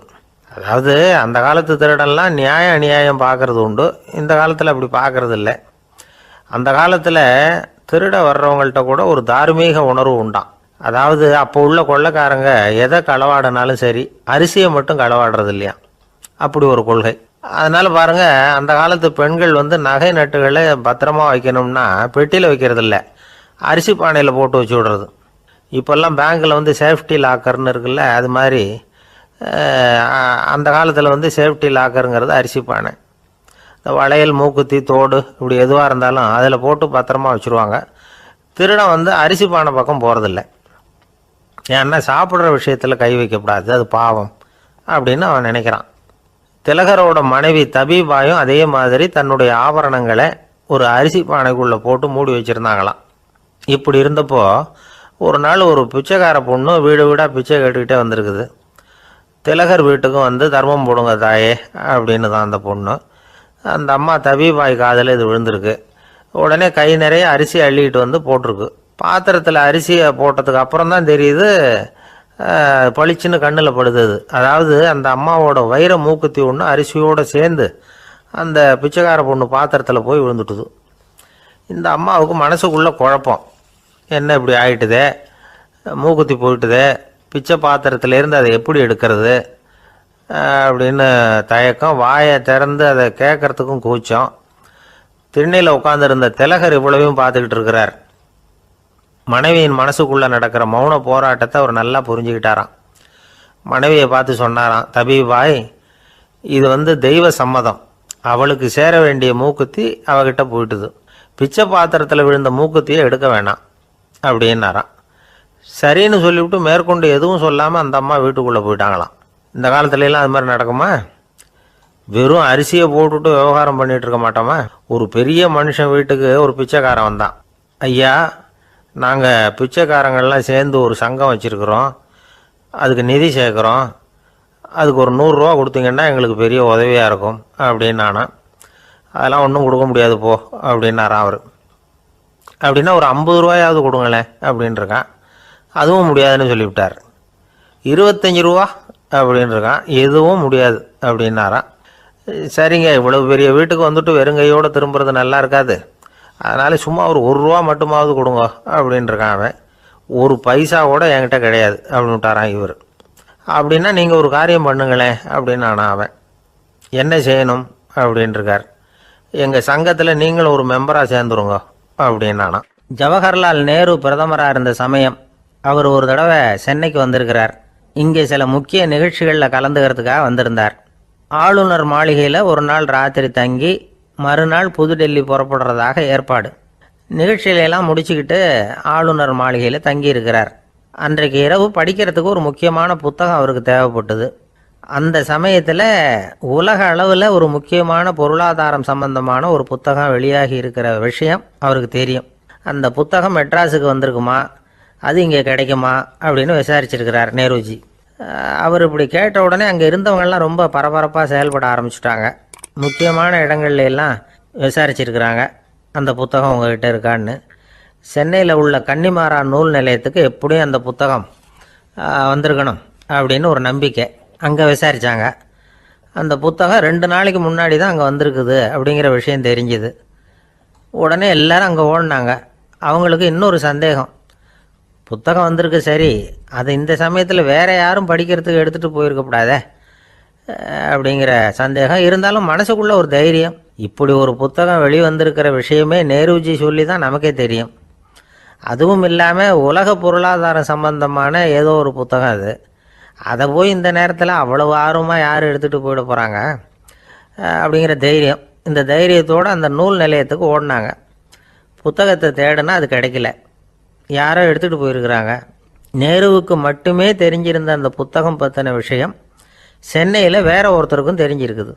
அதாவது அந்த காலத்து திருடன்லாம் நியாயம் அநியாயம் பார்க்குறது உண்டு. இந்த காலத்தில் அப்படி பார்க்குறது இல்லை. அந்த காலத்தில் திருட வர்றவங்கள்ட்ட கூட ஒரு தார்மீக உணர்வு உண்டாம். அதாவது அப்போ உள்ள கொள்ளைக்காரங்க எதை களவாடினாலும் சரி, அரிசியை மட்டும் களவாடுறது இல்லையா, அப்படி ஒரு கொள்கை. அதனால் பாருங்கள், அந்த காலத்து பெண்கள் நகை நட்டுகளை பத்திரமா வைக்கணும்னா பெட்டியில் வைக்கிறது இல்லை, அரிசி பானையில் போட்டு வச்சு விடுறது. இப்போல்லாம் பேங்க்கில் சேஃப்டி லாக்கர்னு இருக்குல்ல, அது மாதிரி அந்த காலத்தில் சேஃப்டி லாக்கருங்கிறது அரிசி பானை. இந்த வளையல், மூக்குத்தி, தோடு இப்படி எதுவாக இருந்தாலும் அதில் போட்டு பத்திரமா வச்சுருவாங்க. திருடன் அரிசி பானை பக்கம் போகிறதில்ல. ஏன்னா சாப்பிட்ற விஷயத்தில் கை வைக்கக்கூடாது, அது பாவம் அப்படின்னு அவன் நினைக்கிறான். திலகரோட மனைவி தபிபாயும் அதே மாதிரி தன்னுடைய ஆபரணங்களை ஒரு அரிசி பானைக்குள்ளே போட்டு மூடி வச்சுருந்தாங்களாம். இப்படி இருந்தப்போ ஒரு நாள் ஒரு பிச்சைக்கார பொண்ணு வீடு வீடாக பிச்சை கேட்டுக்கிட்டே வந்திருக்குது. திலகர் வீட்டுக்கும் தர்மம் போடுங்க தாயே அப்படின்னு தான் அந்த பொண்ணு. அந்த அம்மா தபிபாய் காதில் இது விழுந்திருக்கு. உடனே கை நிறைய அரிசி அள்ளிக்கிட்டு போட்டிருக்கு. பாத்திரத்தில் அரிசியை போட்டதுக்கு அப்புறம் தான் தெரியுது, பளிச்சுன்னு கண்ணில் படுது. அதாவது அந்த அம்மாவோட வைர மூக்குத்தி ஒன்று அரிசியோடு சேர்ந்து அந்த பிச்சைக்கார பொண்ணு பாத்திரத்தில் போய் விழுந்துட்டுது. இந்த அம்மாவுக்கு மனசுக்குள்ளே குழப்பம், என்ன இப்படி ஆகிட்டுதே, மூக்குத்தி போயிட்டுதே, பிச்சை பாத்திரத்துலேருந்து அதை எப்படி எடுக்கிறது அப்படின்னு தயக்கம். வாயை திறந்து அதை கேட்கறதுக்கும் கூச்சம். திண்ணையில் உட்காந்துருந்த திலகர் இவ்வளவையும் பார்த்துக்கிட்டு இருக்கிறார். மனைவியின் மனசுக்குள்ளே நடக்கிற மௌன போராட்டத்தை அவர் நல்லா புரிஞ்சுக்கிட்டாராம். மனைவியை பார்த்து சொன்னாராம், தபிபாய், இது தெய்வ சம்மதம். அவளுக்கு சேர வேண்டிய மூக்குத்தி அவகிட்ட போயிட்டுது. பிச்சை பாத்திரத்தில் விழுந்த மூக்குத்தியை எடுக்க வேணாம் அப்படின்னாராம். சரின்னு சொல்லிவிட்டு மேற்கொண்டு எதுவும் சொல்லாமல் அந்த அம்மா வீட்டுக்குள்ளே போயிட்டாங்களாம். இந்த காலத்துலலாம் அது மாதிரி நடக்குமா? வெறும் அரிசியை போட்டுட்டு விவகாரம் பண்ணிகிட்டு இருக்க மாட்டோமா? ஒரு பெரிய மனுஷன் வீட்டுக்கு ஒரு பிச்சைக்காரன் வந்தான். ஐயா, நாங்கள் பிச்சைக்காரங்கள்லாம் சேர்ந்து ஒரு சங்கம் வச்சுருக்குறோம், அதுக்கு நிதி சேர்க்குறோம், அதுக்கு ஒரு 100 ரூபா கொடுத்தீங்கன்னா எங்களுக்கு பெரிய உதவியாக இருக்கும் அப்படின்னு நானா. அதெல்லாம் ஒன்றும் கொடுக்க முடியாது போ அப்படின்னாராம் அவர். அப்படின்னா ஒரு 50 ரூபாயாவது கொடுங்களேன் அப்படின்ட்டுருக்கான். அதுவும் முடியாதுன்னு சொல்லிவிட்டார். 25 ரூபா அப்படின்ட்டுருக்கான். எதுவும் முடியாது அப்படின்னாராம். சரிங்க, இவ்வளவு பெரிய வீட்டுக்கு வந்துட்டு வெறுங்கையோடு திரும்புறது நல்லா இருக்காது, அதனால சும்மா ஒரு ரூபா மட்டுமாவது கொடுங்க அப்படின்ட்டுருக்கான் அவன். ஒரு பைசா கூட என்கிட்ட கிடையாது அப்படின்னு விட்டாரான் இவர். அப்படின்னா நீங்கள் ஒரு காரியம் பண்ணுங்களேன் அப்படின்னானா அவன். என்ன செய்யணும் அப்படின்ட்டுருக்கார். எங்கள் சங்கத்தில் நீங்களும் ஒரு மெம்பராக சேர்ந்துருங்க அப்படின்னானா. ஜவஹர்லால் நேரு பிரதமராக இருந்த சமயம் அவர் ஒரு தடவை சென்னைக்கு வந்திருக்கிறார். இங்கே சில முக்கிய நிகழ்ச்சிகளில் கலந்துக்கிறதுக்காக வந்திருந்தார். ஆளுநர் மாளிகையில் ஒரு நாள் ராத்திரி தங்கி மறுநாள் புதுடெல்லி புறப்படுறதாக ஏற்பாடு. நிகழ்ச்சியிலெல்லாம் முடிச்சுக்கிட்டு ஆளுநர் மாளிகையில் தங்கியிருக்கிறார். அன்றைக்கு இரவு படிக்கிறதுக்கு ஒரு முக்கியமான புத்தகம் அவருக்கு தேவைப்பட்டது. அந்த சமயத்தில் உலக அளவில் ஒரு முக்கியமான பொருளாதாரம் சம்பந்தமான ஒரு புத்தகம் வெளியாகி இருக்கிற விஷயம் அவருக்கு தெரியும். அந்த புத்தகம் மெட்ராஸுக்கு வந்திருக்குமா, அது இங்கே கிடைக்குமா அப்படின்னு விசாரிச்சிருக்கிறார் நேருஜி. அவர் இப்படி கேட்ட உடனே அங்கே இருந்தவங்கெல்லாம் ரொம்ப பரபரப்பாக செயல்பட ஆரம்பிச்சுட்டாங்க. முக்கியமான இடங்கள்ல எல்லாம் விசாரிச்சிருக்கிறாங்க அந்த புத்தகம் உங்ககிட்ட இருக்கான்னு. சென்னையில் உள்ள கன்னிமாரா நூல் நிலையத்துக்கு எப்படியும் அந்த புத்தகம் வந்திருக்கணும் அப்படின்னு ஒரு நம்பிக்கை. அங்கே விசாரித்தாங்க. அந்த புத்தகம் 2 நாளைக்கு முன்னாடி தான் அங்கே வந்திருக்குது அப்படிங்கிற விஷயம் தெரிஞ்சுது. உடனே எல்லாரும் அங்கே ஓடினாங்க. அவங்களுக்கு இன்னொரு சந்தேகம், புத்தகம் வந்திருக்கு சரி, அது இந்த சமயத்தில் வேற யாரும் படிக்கிறதுக்கு எடுத்துகிட்டு போயிருக்கக்கூடாதே அப்படிங்கிற சந்தேகம் இருந்தாலும் மனசுக்குள்ள ஒரு தைரியம். இப்படி ஒரு புத்தகம் வெளிவந்திருக்கிற விஷயமே நேருஜி சொல்லி தான் நமக்கே தெரியும். அதுவும் இல்லாமல் உலக பொருளாதாரம் சம்பந்தமான ஏதோ ஒரு புத்தகம் அது. அதை போய் இந்த நேரத்தில் அவ்வளவு ஆர்வமாக யார் எடுத்துகிட்டு போயிட போகிறாங்க அப்படிங்கிற தைரியம். இந்த தைரியத்தோடு அந்த நூல் நிலையத்துக்கு ஓடினாங்க. புத்தகத்தை தேடினா அது கிடைக்கல. யாரோ எடுத்துகிட்டு போயிருக்கிறாங்க. நேருவுக்கு மட்டுமே தெரிஞ்சிருந்த அந்த புத்தகம் பற்றின விஷயம் சென்னையில் வேற ஒருத்தருக்கும் தெரிஞ்சிருக்குது.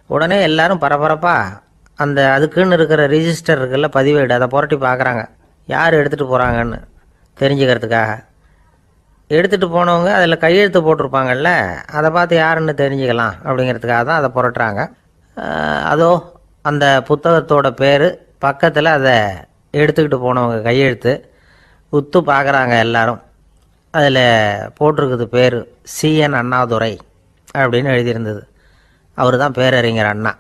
உடனே எல்லாரும் பரபரப்பாக அந்த அதுக்குன்னு இருக்கிற ரிஜிஸ்டர் இருக்குல்ல, பதிவேடு, அதை புரட்டி பார்க்குறாங்க யார் எடுத்துகிட்டு போகிறாங்கன்னு தெரிஞ்சுக்கிறதுக்காக. எடுத்துகிட்டு போனவங்க அதில் கையெழுத்து போட்டிருப்பாங்கல்ல, அதை பார்த்து யாருன்னு தெரிஞ்சுக்கலாம் அப்படிங்கிறதுக்காக தான் அதை புரட்டுறாங்க. அதோ அந்த புத்தகத்தோட பேர் பக்கத்தில் அதை எடுத்துக்கிட்டு போனவங்க கையெழுத்து உத்து பார்க்குறாங்க எல்லாரும். அதில் போட்டிருக்குது பேர் CN அண்ணாதுரை அப்படின்னு எழுதியிருந்தது. அவர் தான் பேரறிஞர் அண்ணா.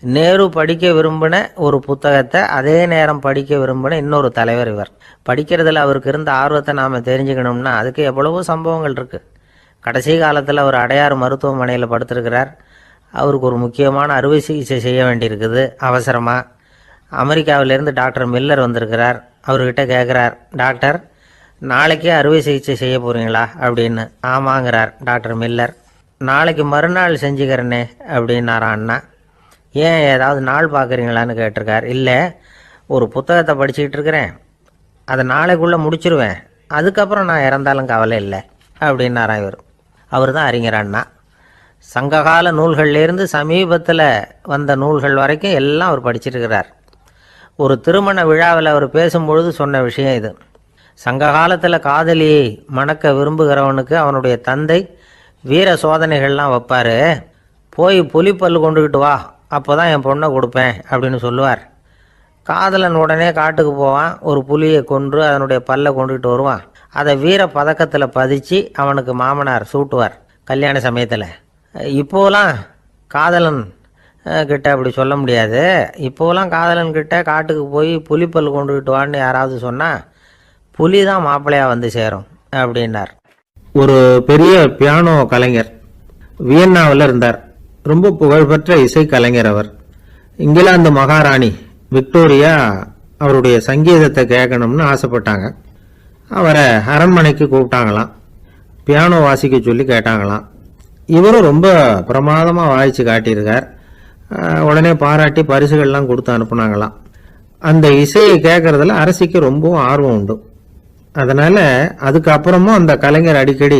நேரு படிக்க விரும்பின ஒரு புத்தகத்தை அதே நேரம் படிக்க விரும்பின இன்னொரு தலைவர் இவர். படிக்கிறதுல அவருக்கு இருந்த ஆர்வத்தை நாம் தெரிஞ்சுக்கணும்னா அதுக்கு எவ்வளவோ சம்பவங்கள் இருக்குது. கடைசி காலத்தில் அவர் அடையாறு மருத்துவமனையில் படுத்திருக்கிறார். அவருக்கு ஒரு முக்கியமான அறுவை சிகிச்சை செய்ய வேண்டியிருக்குது அவசரமாக. அமெரிக்காவிலேருந்து டாக்டர் மில்லர் வந்திருக்கிறார். அவர்கிட்ட கேட்குறார், டாக்டர் நாளைக்கே அறுவை சிகிச்சை செய்ய போகிறீங்களா அப்படின்னு. ஆமாங்கிறார் டாக்டர் மில்லர். நாளைக்கு மறுநாள் செஞ்சுக்கிறேனே அப்படின்னாரான் அண்ணா. ஏன் ஏதாவது நாள் பார்க்குறீங்களான்னு கேட்டிருக்கார். இல்லை, ஒரு புத்தகத்தை படிச்சுக்கிட்டு இருக்கிறேன், அதை நாளைக்குள்ளே முடிச்சிருவேன், அதுக்கப்புறம் நான் இறந்தாலும் கவலை இல்லை அப்படின்னாரான் இவர். அவர் தான் அறிஞர் அண்ணா. சங்ககால நூல்கள்லேருந்து சமீபத்தில் வந்த நூல்கள் வரைக்கும் எல்லாம் அவர் படிச்சிருக்கிறார். ஒரு திருமண விழாவில் அவர் பேசும்பொழுது சொன்ன விஷயம் இது. சங்க காலத்தில் காதலியை மணக்க விரும்புகிறவனுக்கு அவனுடைய தந்தை வீர சோதனைகள்லாம் வைப்பார். போய் புலிப்பல் கொண்டுக்கிட்டு வா, அப்போ தான் என் பொண்ணை கொடுப்பேன் அப்படின்னு சொல்லுவார். காதலன் உடனே காட்டுக்கு போவான், ஒரு புலியை கொன்று அதனுடைய பல்லை கொண்டுக்கிட்டு வருவான். அதை வீர பதக்கத்தில் பதிச்சு அவனுக்கு மாமனார் சூட்டுவார் கல்யாண சமயத்தில். இப்போலாம் காதலன் கிட்ட அப்படி சொல்ல முடியாது. இப்போலாம் காதலன் கிட்ட காட்டுக்கு போய் புலிப்பல் கொண்டுக்கிட்டு வான்னு யாராவது சொன்னால் புலி தான் மாப்பிள்ளையாக வந்து சேரும் அப்படின்னார். ஒரு பெரிய பியானோ கலைஞர் வியன்னாவில் இருந்தார். ரொம்ப புகழ்பெற்ற இசை கலைஞர் அவர். இங்கிலாந்து மகாராணி விக்டோரியா அவருடைய சங்கீதத்தை கேட்கணும்னு ஆசைப்பட்டாங்க. அவரை அரண்மனைக்கு கூப்பிட்டாங்களாம். பியானோ வாசிக்க சொல்லி கேட்டாங்களாம். இவரும் ரொம்ப பிரமாதமாக வாய்ச்சி காட்டியிருக்கார். உடனே பாராட்டி பரிசுகள்லாம் கொடுத்து அனுப்புனாங்களாம். அந்த இசையை கேட்கறதுல அரசிக்கு ரொம்பவும் ஆர்வம் உண்டு. அதனால் அதுக்கப்புறமும் அந்த கலைஞர் அடிக்கடி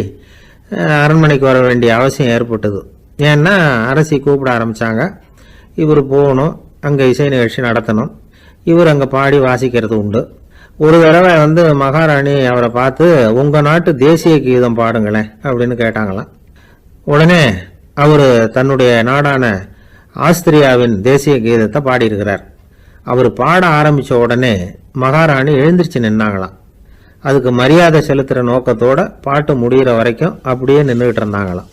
அரண்மனைக்கு வர வேண்டிய அவசியம் ஏற்பட்டது. ஏன்னா அரசி கூப்பிட ஆரம்பித்தாங்க. இவர் போகணும், அங்கே இசை நிகழ்ச்சி நடத்தணும். இவர் அங்கே பாடி வாசிக்கிறது உண்டு. ஒரு தடவை மகாராணி அவரை பார்த்து, உங்கள் நாட்டு தேசிய கீதம் பாடுங்களேன் அப்படின்னு கேட்டாங்களாம். உடனே அவர் தன்னுடைய நாடான ஆஸ்திரியாவின் தேசிய கீதத்தை பாடியிருக்கிறார். அவர் பாட ஆரம்பித்த உடனே மகாராணி எழுந்திருச்சு நின்னாங்களாம். அதுக்கு மரியாதை செலுத்துகிற நோக்கத்தோட பாட்டு முடிகிற வரைக்கும் அப்படியே நின்றுகிட்டு இருந்தாங்களாம்.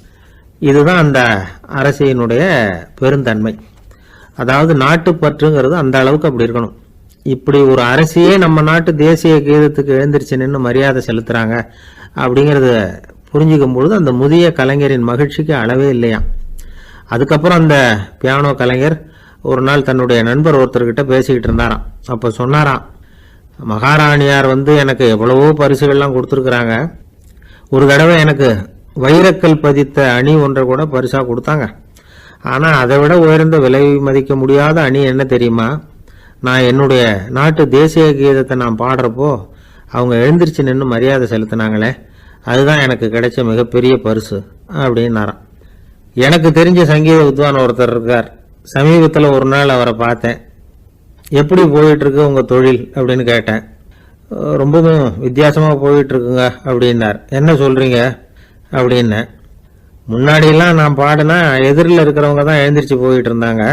இதுதான் அந்த அரசியினுடைய பெருந்தன்மை. அதாவது நாட்டுப்பற்றுங்கிறது அந்த அளவுக்கு அப்படி இருக்கணும். இப்படி ஒரு அரசியே நம்ம நாட்டு தேசிய கீதத்துக்கு எழுந்திருச்சு நின்று மரியாதை செலுத்துறாங்க அப்படிங்கிறத புரிஞ்சுக்கும் பொழுது அந்த முதிய கலைஞரின் மகிழ்ச்சிக்கு அளவே இல்லையாம். அதுக்கப்புறம் அந்த பியானோ கலைஞர் ஒரு நாள் தன்னுடைய நண்பர் ஒருத்தர்கிட்ட பேசிக்கிட்டு இருந்தாராம். அப்போ சொன்னாராம், மகாராணியார் எனக்கு எவ்வளவோ பரிசுகள்லாம் கொடுத்துருக்குறாங்க. ஒரு தடவை எனக்கு வைரக்கல் பதித்த அணி ஒன்றை கூட பரிசாக கொடுத்தாங்க. ஆனால் அதை விட உயர்ந்த விலை மதிக்க முடியாத அணி என்ன தெரியுமா? நான் என்னுடைய நாட்டு தேசிய கீதத்தை நான் பாடுறப்போ அவங்க எழுந்திருச்சு நின்று மரியாதை செலுத்தினாங்களே, அதுதான் எனக்கு கிடைச்ச மிகப்பெரிய பரிசு அப்படின்னாராம். எனக்கு தெரிஞ்ச சங்கீத வித்வான் ஒருத்தர் இருக்கார். சமீபத்தில் ஒரு நாள் அவரை பார்த்தேன். எப்படி போயிட்டுருக்கு உங்கள் தொழில் அப்படின்னு கேட்டேன். ரொம்பவும் வித்தியாசமாக போயிட்டுருக்குங்க அப்படின்னார். என்ன சொல்கிறீங்க அப்படின்னேன். முன்னாடியெல்லாம் நான் பாடினா எதிரில் இருக்கிறவங்க தான் எழுந்திரிச்சு போயிட்டு இருந்தாங்க.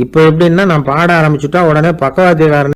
இப்போ எப்படின்னா நான் பாட ஆரம்பிச்சுட்டா உடனே பக்கவாத்தியக்காரன்